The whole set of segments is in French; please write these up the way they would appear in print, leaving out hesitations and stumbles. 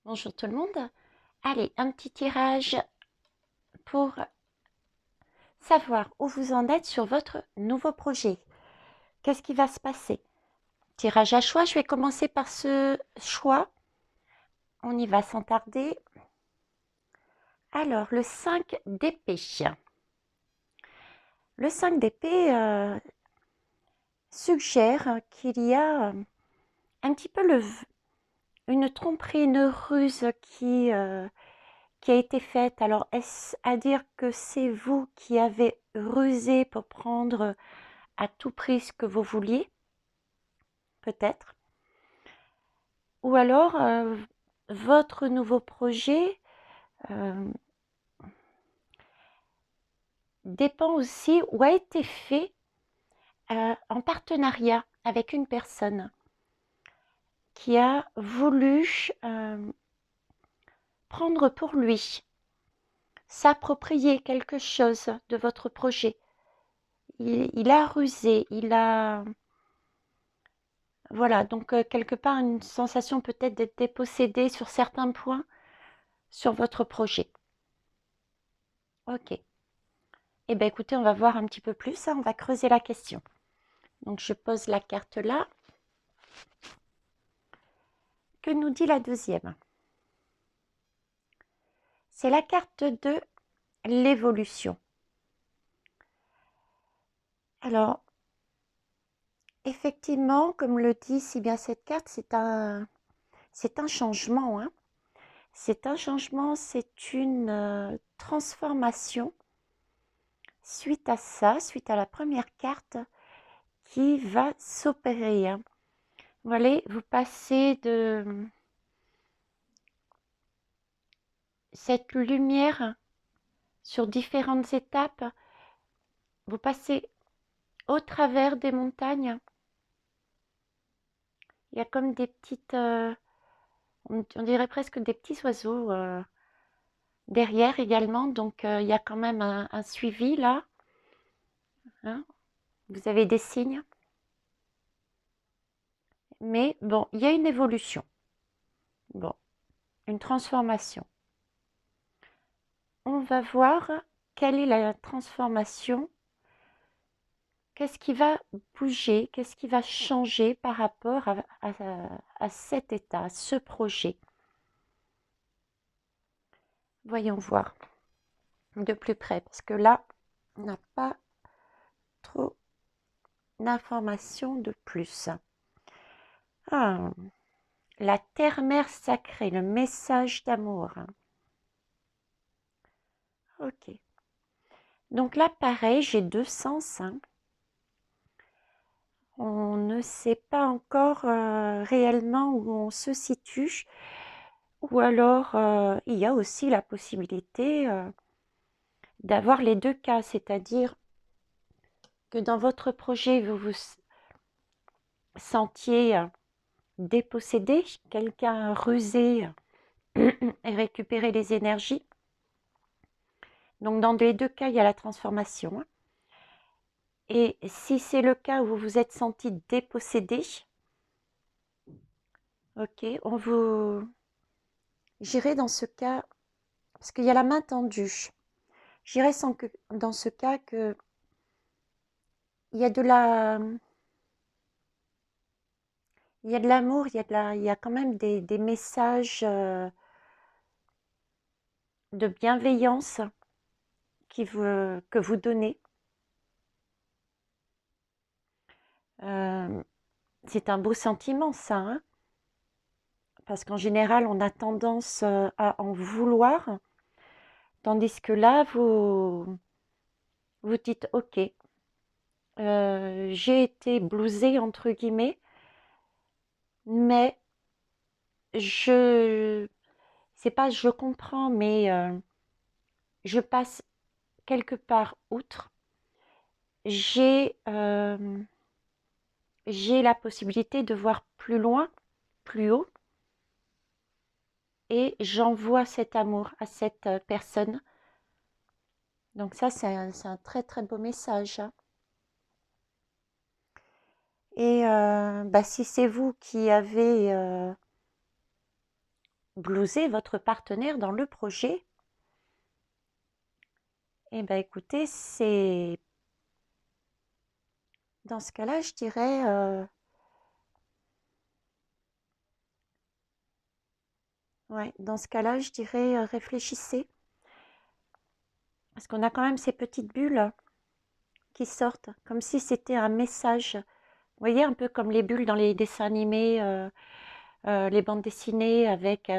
Bonjour tout le monde. Allez, un petit tirage pour savoir où vous en êtes sur votre nouveau projet. Qu'est-ce qui va se passer? Tirage à choix, je vais commencer par ce choix. On y va sans tarder. Alors, le 5 d'épée. Le 5 d'épée suggère qu'il y a un petit peu une tromperie, une ruse qui a été faite. Alors, est-ce à dire que c'est vous qui avez rusé pour prendre à tout prix ce que vous vouliez? Peut-être. Ou alors, votre nouveau projet euh, dépend aussi ou a été fait en partenariat avec une personne qui a voulu prendre pour lui, s'approprier quelque chose de votre projet. Il a rusé, il a... Voilà, donc quelque part une sensation peut-être d'être dépossédé sur certains points sur votre projet. Ok. Eh bien écoutez, on va voir un petit peu plus, hein, on va creuser la question. Donc je pose la carte là. Que nous dit la deuxième? C'est la carte de l'évolution. Alors, effectivement, comme le dit si bien cette carte, c'est un changement, hein. C'est un changement, c'est une transformation suite à ça, suite à la première carte qui va s'opérer, hein. Vous voyez, vous passez de cette lumière sur différentes étapes, vous passez au travers des montagnes. Il y a comme des petites, on dirait presque des petits oiseaux derrière également. Donc il y a quand même un suivi là, hein. Vous avez des signes. Mais bon, il y a une évolution. Bon, une transformation. On va voir quelle est la transformation. Qu'est-ce qui va bouger? Qu'est-ce qui va changer par rapport à cet état, à ce projet? Voyons voir de plus près, parce que là, on n'a pas trop d'informations de plus. Ah, la terre-mère sacrée, le message d'amour. Ok. Donc là, pareil, j'ai deux sens, hein. On ne sait pas encore réellement où on se situe. Ou alors, il y a aussi la possibilité d'avoir les deux cas, c'est-à-dire que dans votre projet, vous vous sentiez dépossédé, quelqu'un a rusé et récupéré les énergies. Donc dans les deux cas, il y a la transformation, hein. Et si c'est le cas où vous vous êtes senti dépossédé, ok, j'irai dans ce cas, parce qu'il y a la main tendue, j'irai dans ce cas que il y a de la, il y a de l'amour, il y a quand même des messages de bienveillance que vous donnez. Euh, c'est un beau sentiment, ça, hein, parce qu'en général, on a tendance à en vouloir, tandis que là, vous dites, ok, j'ai été blousée, entre guillemets, mais je, c'est pas je comprends, mais je passe quelque part outre. J'ai j'ai la possibilité de voir plus loin, plus haut, et j'envoie cet amour à cette personne. Donc ça, c'est un très très beau message, hein. Et bah, si c'est vous qui avez blouser votre partenaire dans le projet, eh bien écoutez, c'est dans ce cas-là, je dirais, ouais, dans ce cas-là, je dirais, réfléchissez, parce qu'on a quand même ces petites bulles qui sortent, comme si c'était un message. Vous voyez, un peu comme les bulles dans les dessins animés, les bandes dessinées avec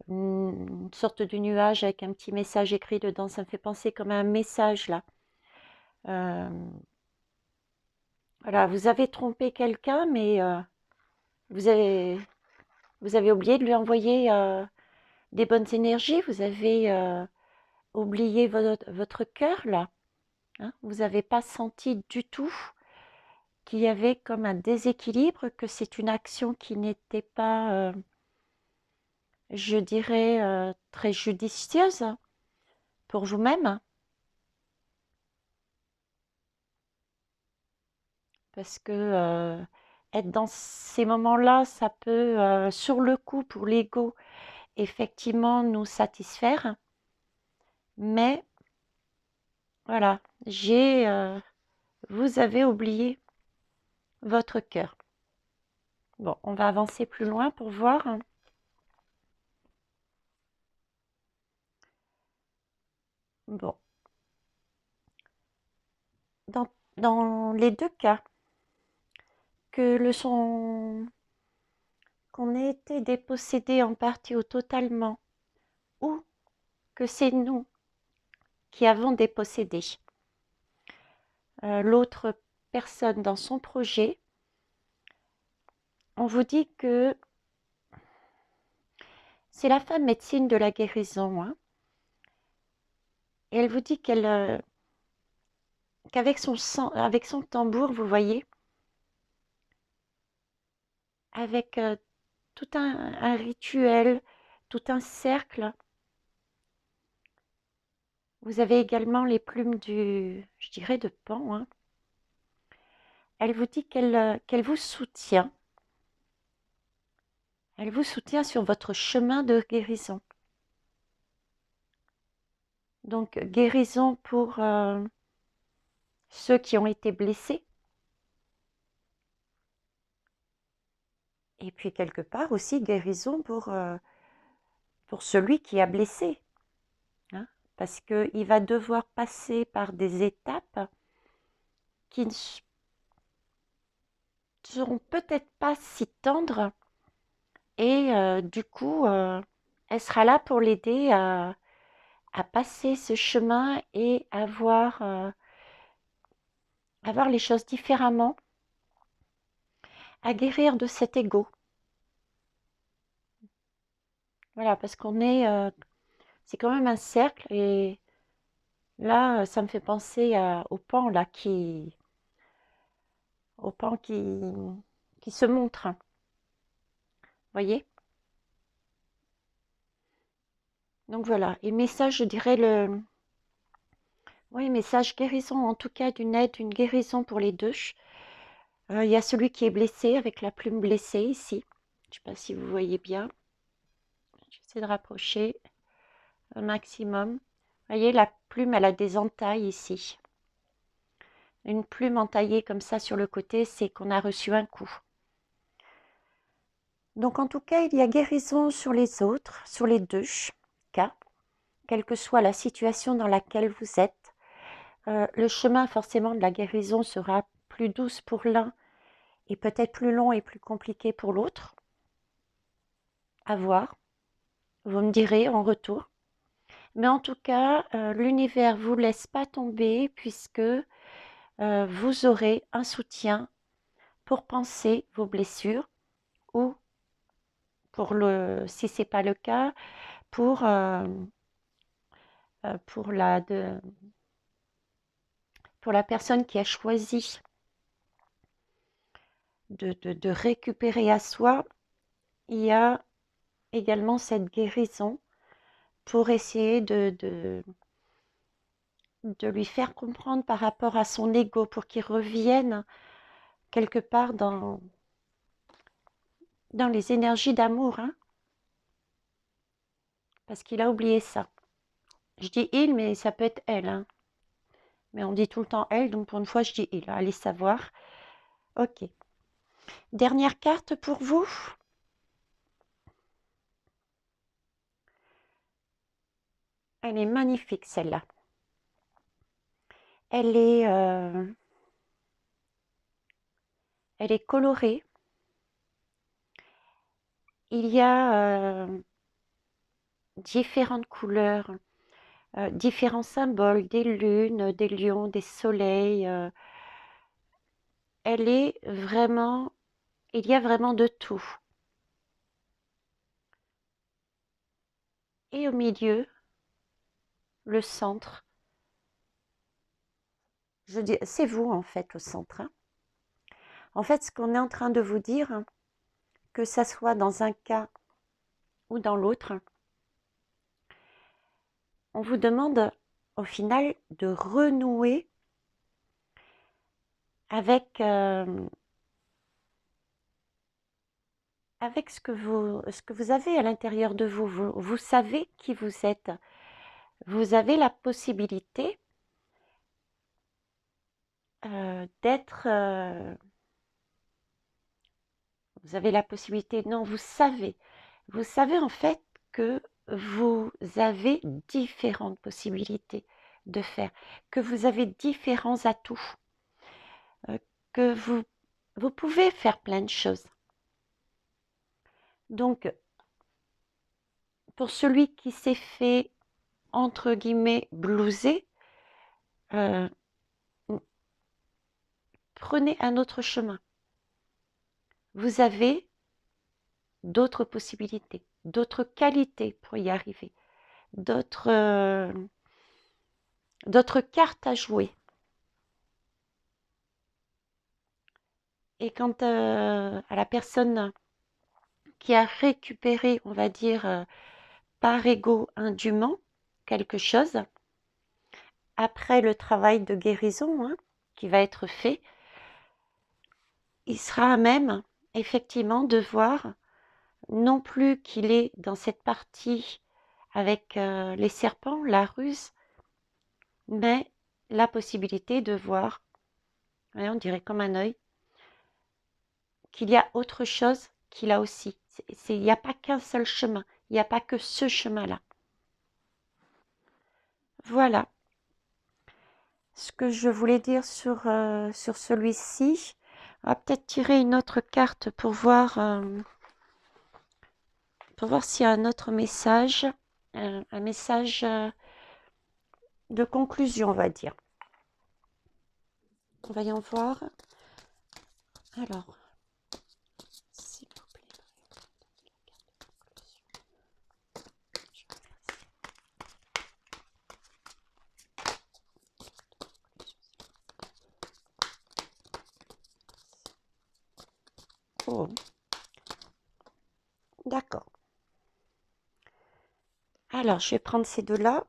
une sorte de nuage avec un petit message écrit dedans. Ça me fait penser comme un message là. Euh, voilà, vous avez trompé quelqu'un, mais vous avez, vous avez oublié de lui envoyer des bonnes énergies. Vous avez oublié votre cœur là. Hein. Vous n'avez pas senti du tout qu'il y avait comme un déséquilibre, que c'est une action qui n'était pas, je dirais, très judicieuse pour vous-même. Parce que être dans ces moments-là, ça peut, sur le coup, pour l'ego, effectivement nous satisfaire. Mais voilà, vous avez oublié votre cœur. Bon, on va avancer plus loin pour voir. Bon, dans, dans les deux cas, que le son, qu'on ait été dépossédé en partie ou totalement, ou que c'est nous qui avons dépossédé l'autre personne dans son projet, on vous dit que c'est la femme médecine de la guérison, hein, et elle vous dit qu'avec avec son tambour, vous voyez, avec tout un rituel, tout un cercle, vous avez également les plumes je dirais, de Pan, hein. Elle vous dit qu'elle vous soutient. Elle vous soutient sur votre chemin de guérison. Donc, guérison pour ceux qui ont été blessés. Et puis, quelque part aussi, guérison pour celui qui a blessé. Hein, parce qu'il va devoir passer par des étapes qui ne seront peut-être pas si tendres. Et du coup, elle sera là pour l'aider à passer ce chemin et à voir les choses différemment, à guérir de cet ego. Voilà, parce c'est quand même un cercle, et là, ça me fait penser au pan là au pan qui se montre. Voyez? Donc voilà. Et message, je dirais oui, message guérison, en tout cas d'une aide, une guérison pour les deux. Il y a celui qui est blessé avec la plume blessée ici. Je ne sais pas si vous voyez bien. J'essaie de rapprocher un maximum. Vous voyez, la plume, elle a des entailles ici. Une plume entaillée comme ça sur le côté, c'est qu'on a reçu un coup. Donc en tout cas, il y a guérison sur les autres, sur les deux cas, quelle que soit la situation dans laquelle vous êtes. Le chemin forcément de la guérison sera plus douce pour l'un et peut-être plus long et plus compliqué pour l'autre. À voir. Vous me direz en retour. Mais en tout cas, l'univers ne vous laisse pas tomber, puisque vous aurez un soutien pour penser vos blessures, ou si ce n'est pas le cas, pour, pour la personne qui a choisi de récupérer à soi. Il y a également cette guérison pour essayer de lui faire comprendre par rapport à son ego, pour qu'il revienne quelque part dans les énergies d'amour, hein. parce qu'il a oublié ça. Je dis il, mais ça peut être elle, hein. Mais on dit tout le temps elle, donc pour une fois, je dis il. Allez savoir. Ok. Dernière carte pour vous. Elle est magnifique, celle-là. Elle est, euh, elle est colorée. Il y a différentes couleurs, différents symboles, des lunes, des lions, des soleils. Elle est vraiment, il y a vraiment de tout. Et au milieu, le centre, je dis, c'est vous en fait au centre, hein. En fait, ce qu'on est en train de vous dire, hein, que ça soit dans un cas ou dans l'autre, on vous demande au final de renouer avec, avec ce que vous avez à l'intérieur de vous. Vous savez qui vous êtes. Vous avez la possibilité d'être... vous avez la possibilité... Non, vous savez. Vous savez en fait que vous avez différentes possibilités de faire, que vous avez différents atouts, euh, que vous pouvez faire plein de choses. Donc, pour celui qui s'est fait, entre guillemets, blouser, euh, prenez un autre chemin. Vous avez d'autres possibilités, d'autres qualités pour y arriver, d'autres d'autres cartes à jouer. Et quant à la personne qui a récupéré, on va dire, par ego indûment quelque chose, après le travail de guérison, hein, qui va être fait, il sera à même effectivement de voir non plus qu'il est dans cette partie avec les serpents, la ruse, mais la possibilité de voir, on dirait comme un œil, qu'il y a autre chose qu'il a aussi. Il n'y a pas qu'un seul chemin, il n'y a pas que ce chemin-là. Voilà ce que je voulais dire sur celui-ci. On va peut-être tirer une autre carte pour voir s'il y a un autre message, un message de conclusion, on va dire. Voyons voir. Alors, s'il vous plaît. Oh, d'accord. Alors, je vais prendre ces deux-là.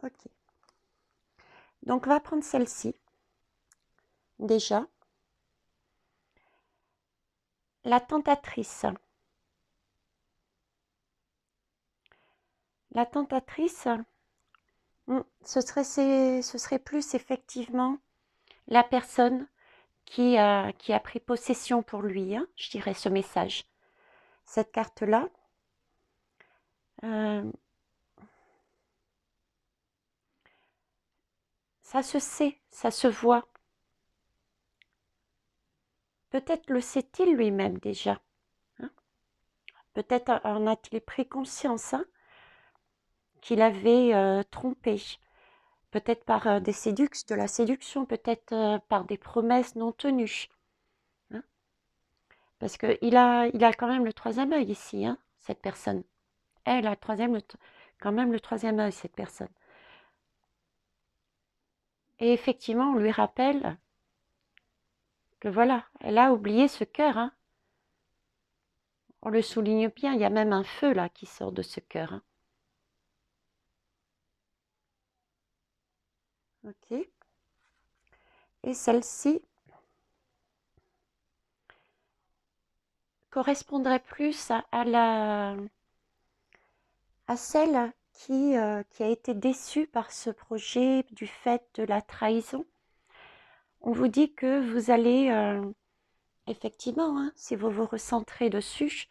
Ok. Donc, on va prendre celle-ci. Déjà. La tentatrice. La tentatrice, ce serait plus effectivement la personne qui a pris possession pour lui, hein, je dirais ce message. Cette carte-là, ça se sait, ça se voit. Peut-être le sait-il lui-même déjà, hein. Peut-être en a-t-il pris conscience, hein, qu'il avait trompé. Peut-être par de la séduction, peut-être par des promesses non tenues, hein. Parce qu'il a quand même le troisième œil ici, hein, cette personne. Elle a quand même le troisième œil, cette personne. Et effectivement, on lui rappelle que voilà, elle a oublié ce cœur, hein. On le souligne bien, il y a même un feu là qui sort de ce cœur, hein. Ok. Et celle-ci, correspondrait plus à celle qui a été déçue par ce projet du fait de la trahison. On vous dit que vous allez, effectivement, hein, si vous vous recentrez dessus,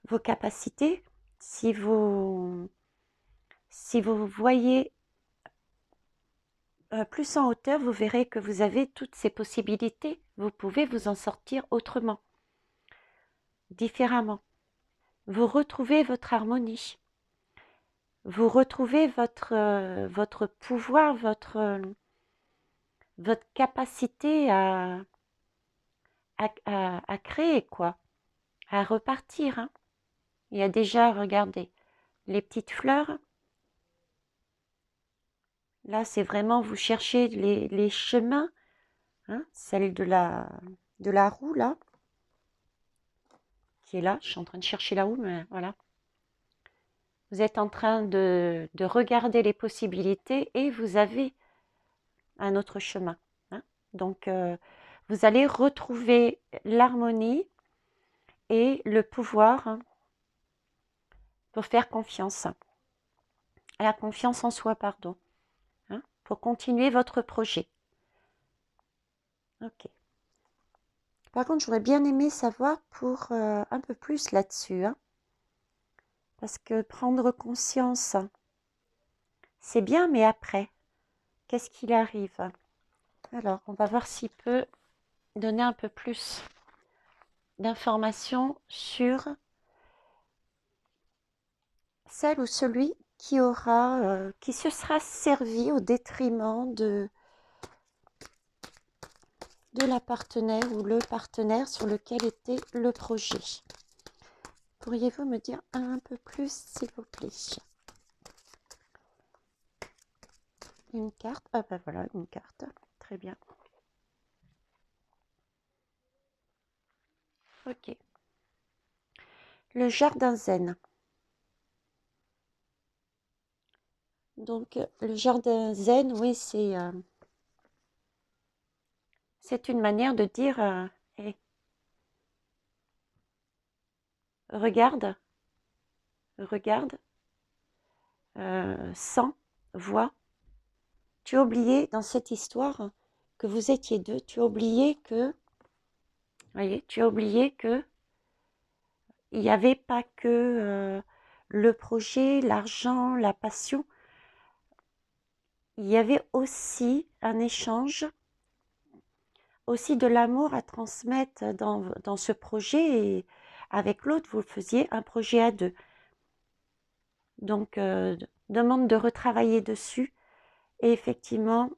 vos capacités, si vous voyez plus en hauteur, vous verrez que vous avez toutes ces possibilités. Vous pouvez vous en sortir autrement, différemment. Vous retrouvez votre harmonie. Vous retrouvez votre pouvoir, votre capacité à créer, quoi, à repartir. Hein. Il y a déjà, regardez, les petites fleurs. Là, c'est vraiment, vous cherchez les chemins, hein, celle de la roue, là, qui est là. Je suis en train de chercher la roue, mais voilà. Vous êtes en train de regarder les possibilités et vous avez un autre chemin. Hein. Donc, vous allez retrouver l'harmonie et le pouvoir, hein, pour faire confiance. La confiance en soi, pardon. Hein, pour continuer votre projet. Ok. Par contre, j'aurais bien aimé savoir pour un peu plus là-dessus. Hein, parce que prendre conscience, c'est bien, mais après, qu'est-ce qu'il arrive? Alors, on va voir s'il peut donner un peu plus d'informations sur celle ou celui qui qui se sera servi au détriment de la partenaire ou le partenaire sur lequel était le projet. Pourriez-vous me dire un peu plus, s'il vous plaît? Une carte. Ah ben voilà, une carte. Très bien. Ok. Le jardin zen. Donc, le jardin zen, oui, c'est une manière de dire hey, regarde, sens, vois. Tu as oublié dans cette histoire que vous étiez deux, tu as oublié que, voyez, tu as oublié que il n'y avait pas que le projet, l'argent, la passion. Il y avait aussi un échange, aussi de l'amour à transmettre dans ce projet. Et avec l'autre, vous faisiez un projet à deux. Donc, demande de retravailler dessus. Et effectivement,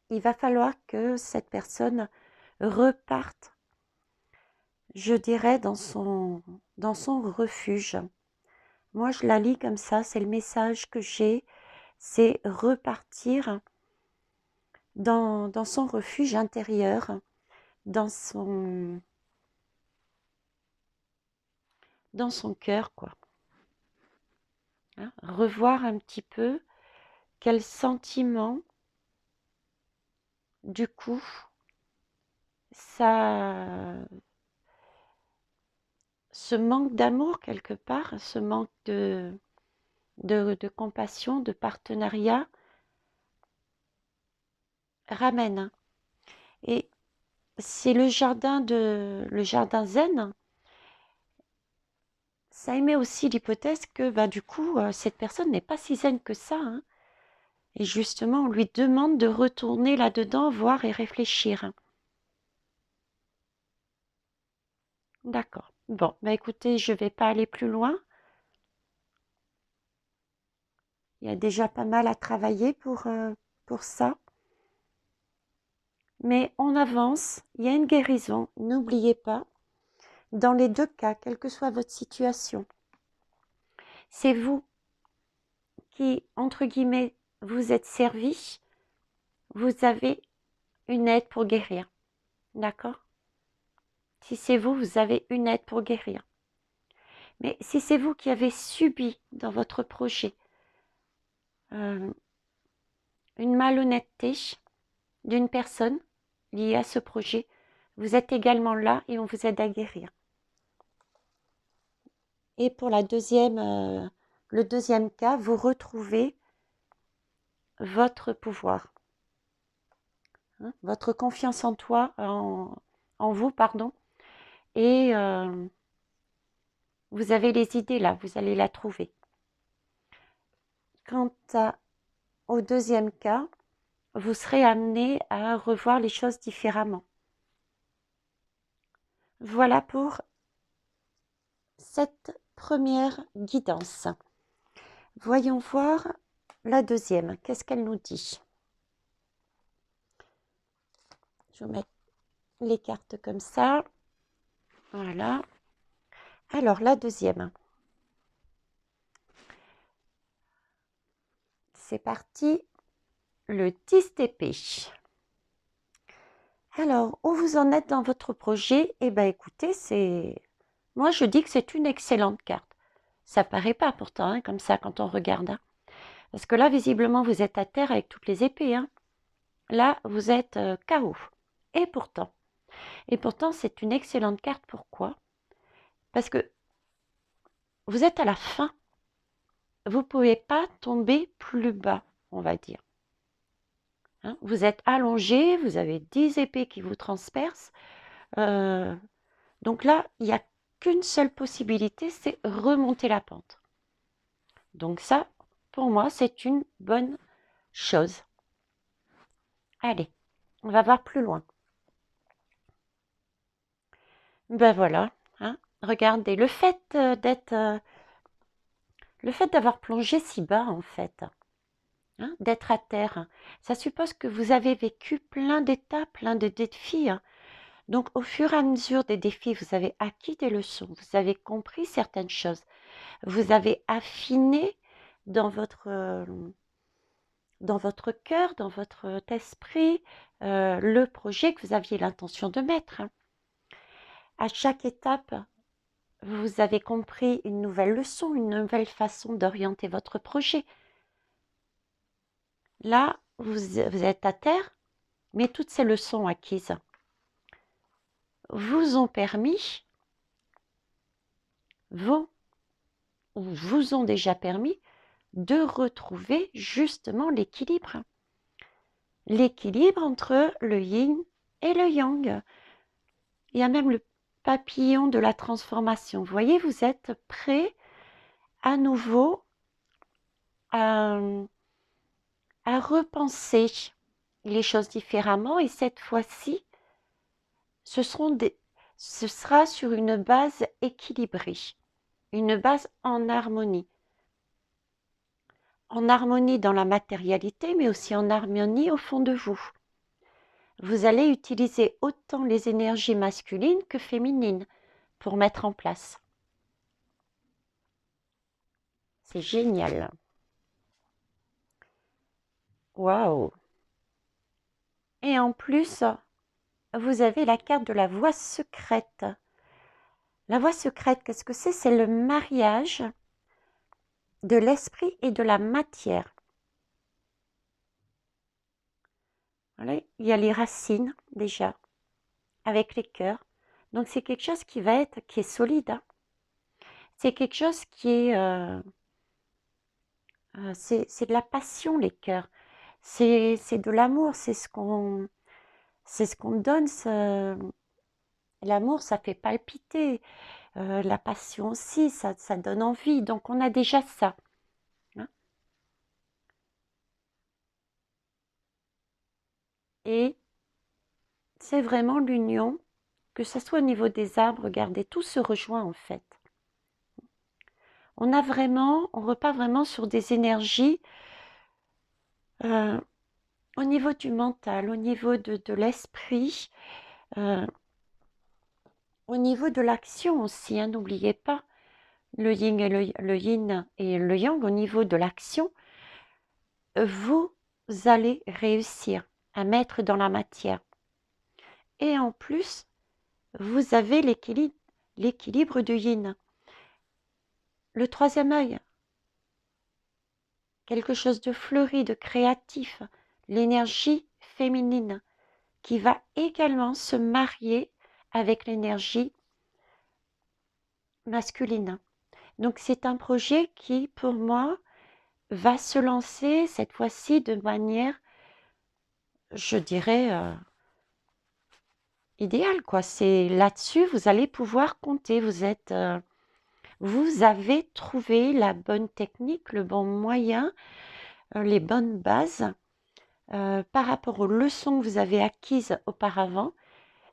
il va falloir que cette personne reparte, je dirais, dans son refuge. Moi, je la lis comme ça, c'est le message que j'ai, c'est repartir dans son refuge intérieur, dans son cœur, quoi. Hein, revoir un petit peu quel sentiment, du coup, ça, ce manque d'amour quelque part, ce manque de compassion, de partenariat, ramène. Et c'est le jardin zen. Ça émet aussi l'hypothèse que du coup, cette personne n'est pas si zen que ça. Hein. Et justement, on lui demande de retourner là-dedans, voir et réfléchir. D'accord. Bon, écoutez, je ne vais pas aller plus loin. Il y a déjà pas mal à travailler pour ça. Mais on avance, il y a une guérison, n'oubliez pas. Dans les deux cas, quelle que soit votre situation, c'est vous qui, entre guillemets, vous êtes servi, vous avez une aide pour guérir. D'accord? Si c'est vous, vous avez une aide pour guérir. Mais si c'est vous qui avez subi dans votre projet une malhonnêteté d'une personne liée à ce projet, vous êtes également là et on vous aide à guérir. Et pour le deuxième cas, vous retrouvez votre pouvoir, hein, votre confiance en toi, en vous, pardon. Et vous avez les idées là, vous allez la trouver. Au deuxième cas, vous serez amené à revoir les choses différemment. Voilà pour cette première guidance. Voyons voir la deuxième. Qu'est-ce qu'elle nous dit? Je vais mettre les cartes comme ça. Voilà. Alors, la deuxième. C'est parti. Le 10 d'épée. Alors, où vous en êtes dans votre projet? Eh bien, écoutez, moi, je dis que c'est une excellente carte. Ça paraît pas pourtant, hein, comme ça, quand on regarde. Hein. Parce que là, visiblement, vous êtes à terre avec toutes les épées. Hein. Là, vous êtes KO. Et pourtant, c'est une excellente carte. Pourquoi? Parce que vous êtes à la fin. Vous ne pouvez pas tomber plus bas, on va dire. Hein, vous êtes allongé, vous avez 10 épées qui vous transpercent. Donc là, il n'y a qu'une seule possibilité, c'est remonter la pente. Donc ça, pour moi, c'est une bonne chose. Allez, on va voir plus loin. Ben voilà, hein, regardez, le fait d'avoir plongé si bas, en fait, hein, d'être à terre, ça suppose que vous avez vécu plein d'étapes, plein de défis. Hein. Donc, au fur et à mesure des défis, vous avez acquis des leçons, vous avez compris certaines choses, vous avez affiné dans votre cœur, dans votre esprit, le projet que vous aviez l'intention de mettre. Hein. À chaque étape, vous avez compris une nouvelle leçon, une nouvelle façon d'orienter votre projet. Là, vous êtes à terre, mais toutes ces leçons acquises vous ont permis, vous ont déjà permis de retrouver justement l'équilibre. L'équilibre entre le yin et le yang. Il y a même le papillon de la transformation. Vous voyez, vous êtes prêt à nouveau à repenser les choses différemment et cette fois-ci, ce sera sur une base équilibrée, une base en harmonie. En harmonie dans la matérialité, mais aussi en harmonie au fond de vous. Vous allez utiliser autant les énergies masculines que féminines pour mettre en place. C'est génial. Waouh! Et en plus, vous avez la carte de la voie secrète. La voie secrète, qu'est-ce que c'est? C'est le mariage de l'esprit et de la matière. Voilà, il y a les racines déjà, avec les cœurs. Donc c'est quelque chose qui est solide. Hein. C'est quelque chose qui est, c'est de la passion, les cœurs. C'est de l'amour, c'est ce qu'on donne. L'amour, ça fait palpiter. La passion aussi, ça donne envie. Donc on a déjà ça. Hein. Et c'est vraiment l'union, que ce soit au niveau des arbres, regardez, tout se rejoint en fait. On repart vraiment sur des énergies au niveau du mental, au niveau de l'esprit, au niveau de l'action aussi, hein, n'oubliez pas, le yin et le yang, au niveau de l'action, vous allez réussir à mettre dans la matière. Et en plus, vous avez l'équilibre du yin. Le troisième œil, quelque chose de fleuri, de créatif, l'énergie féminine qui va également se marier avec l'énergie masculine. Donc c'est un projet qui, pour moi, va se lancer cette fois-ci de manière, je dirais, idéale, quoi. C'est là-dessus, vous allez pouvoir compter. Vous avez trouvé la bonne technique, le bon moyen, les bonnes bases par rapport aux leçons que vous avez acquises auparavant.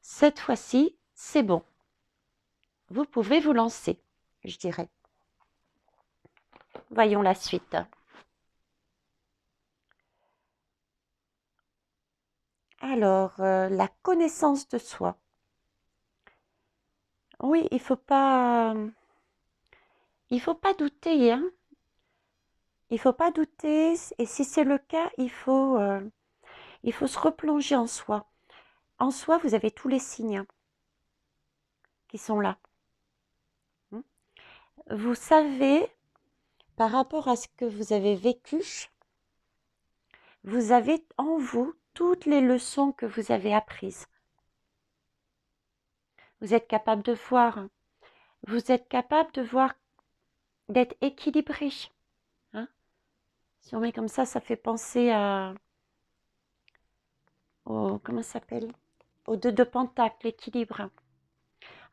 Cette fois-ci, c'est bon. Vous pouvez vous lancer, je dirais. Voyons la suite. Alors, la connaissance de soi. Oui, il faut pas douter, hein. Il faut pas douter. Et si c'est le cas, il faut se replonger en soi. En soi, vous avez tous les signes qui sont là. Vous savez, par rapport à ce que vous avez vécu, vous avez en vous toutes les leçons que vous avez apprises. Vous êtes capable de voir. Vous êtes capable de voir, d'être équilibré. Hein. Si on met comme ça fait penser comment ça s'appelle? Au 2 de Pentacle, l'équilibre.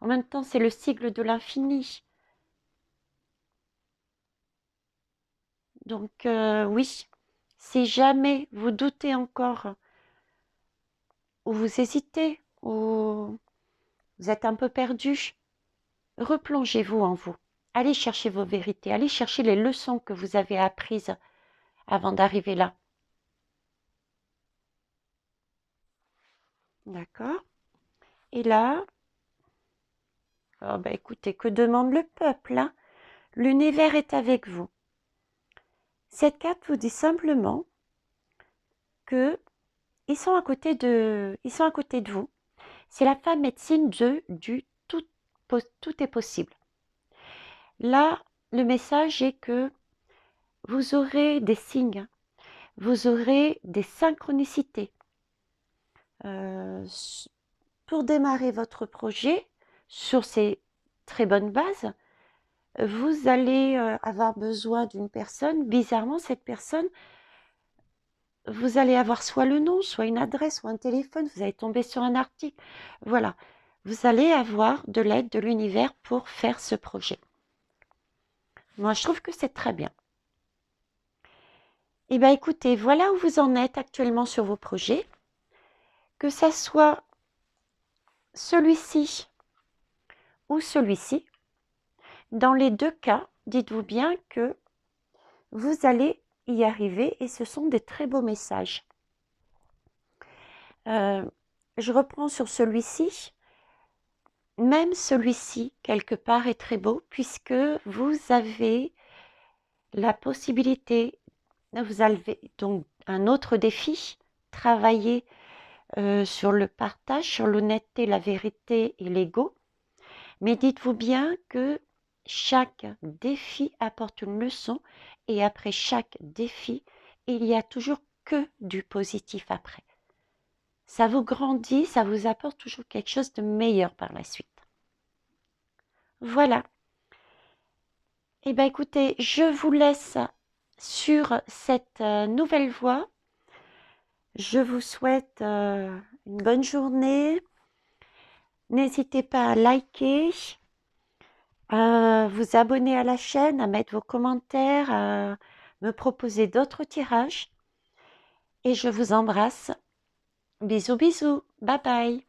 En même temps, c'est le sigle de l'infini. Donc oui, si jamais vous doutez encore, ou vous hésitez, ou vous êtes un peu perdu, replongez-vous en vous. Allez chercher vos vérités, allez chercher les leçons que vous avez apprises avant d'arriver là. D'accord? Et là, oh bah écoutez, que demande le peuple, hein? L'univers est avec vous. Cette carte vous dit simplement que ils sont à côté de vous. C'est la femme médecine du tout, tout est possible. Là, le message est que vous aurez des signes, vous aurez des synchronicités. Pour démarrer votre projet sur ces très bonnes bases, vous allez avoir besoin d'une personne. Bizarrement, cette personne, vous allez avoir soit le nom, soit une adresse, soit un téléphone, vous allez tomber sur un article. Voilà, vous allez avoir de l'aide de l'univers pour faire ce projet. Moi, je trouve que c'est très bien. Eh bien, écoutez, voilà où vous en êtes actuellement sur vos projets. Que ça soit celui-ci ou celui-ci, dans les deux cas, dites-vous bien que vous allez y arriver et ce sont des très beaux messages. Je reprends sur celui-ci. Même celui-ci, quelque part, est très beau puisque vous avez la possibilité, vous avez donc un autre défi, travailler sur le partage, sur l'honnêteté, la vérité et l'ego. Mais dites-vous bien que chaque défi apporte une leçon et après chaque défi, il y a toujours que du positif après. Ça vous grandit, ça vous apporte toujours quelque chose de meilleur par la suite. Voilà. Eh bien écoutez, je vous laisse sur cette nouvelle voie. Je vous souhaite une bonne journée. N'hésitez pas à liker, à vous abonner à la chaîne, à mettre vos commentaires, à me proposer d'autres tirages. Et je vous embrasse. Bisous, bisous. Bye bye.